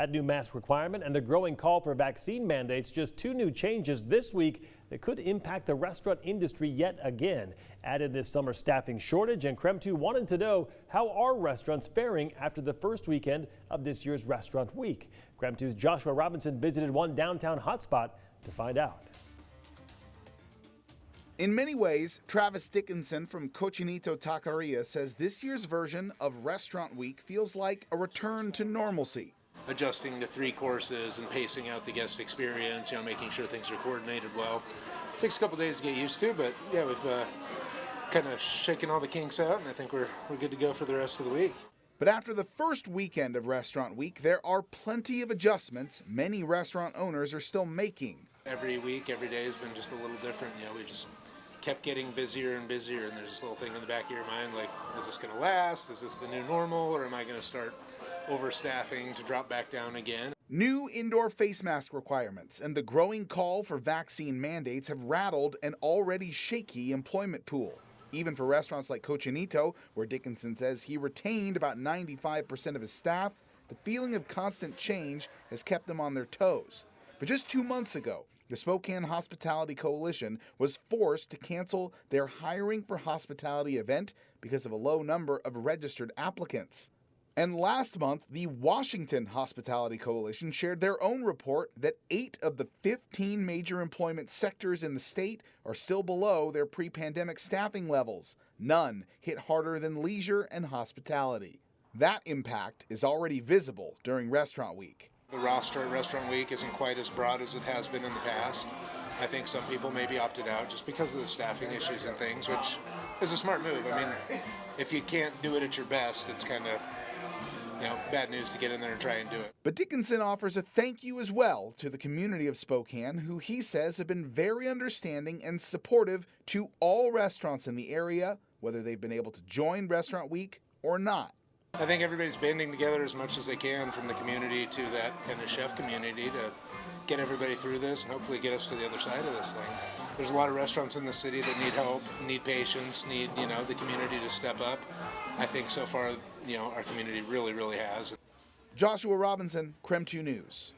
That new mask requirement and the growing call for vaccine mandates, just two new changes this week that could impact the restaurant industry yet again. Added this summer staffing shortage, and Krem 2 wanted to know how are restaurants faring after the first weekend of this year's Restaurant Week. Krem 2's Joshua Robinson visited one downtown hotspot to find out. In many ways, Travis Dickinson from Cochinito Taqueria says this year's version of Restaurant Week feels like a return to normalcy. Adjusting to 3 courses and pacing out the guest experience, making sure things are coordinated well. Takes a couple days to get used to, but yeah, we've kind of shaken all the kinks out, and I think we're good to go for the rest of the week. But after the first weekend of Restaurant Week, there are plenty of adjustments many restaurant owners are still making. Every week, every day has been just a little different. We just kept getting busier and busier, and there's this little thing in the back of your mind like, is this going to last? Is this the new normal, or am I going to start overstaffing to drop back down again? New indoor face mask requirements and the growing call for vaccine mandates have rattled an already shaky employment pool. Even for restaurants like Cochinito, where Dickinson says he retained about 95% of his staff, the feeling of constant change has kept them on their toes. But just 2 months ago, the Spokane Hospitality Coalition was forced to cancel their hiring for hospitality event because of a low number of registered applicants. And last month, the Washington Hospitality Coalition shared their own report that 8 of the 15 major employment sectors in the state are still below their pre-pandemic staffing levels. None hit harder than leisure and hospitality. That impact is already visible during Restaurant Week. The roster at Restaurant Week isn't quite as broad as it has been in the past. I think some people maybe opted out just because of the staffing issues and things, which is a smart move. I mean, if you can't do it at your best, it's kind of bad news to get in there and try and do it. But Dickinson offers a thank you as well to the community of Spokane, who he says have been very understanding and supportive to all restaurants in the area, whether they've been able to join Restaurant Week or not. I think everybody's banding together as much as they can, from the community to that kind of chef community, to get everybody through this and hopefully get us to the other side of this thing. There's a lot of restaurants in the city that need help, need patience, need the community to step up. I think so far, our community really has. Joshua Robinson, Krem 2 News.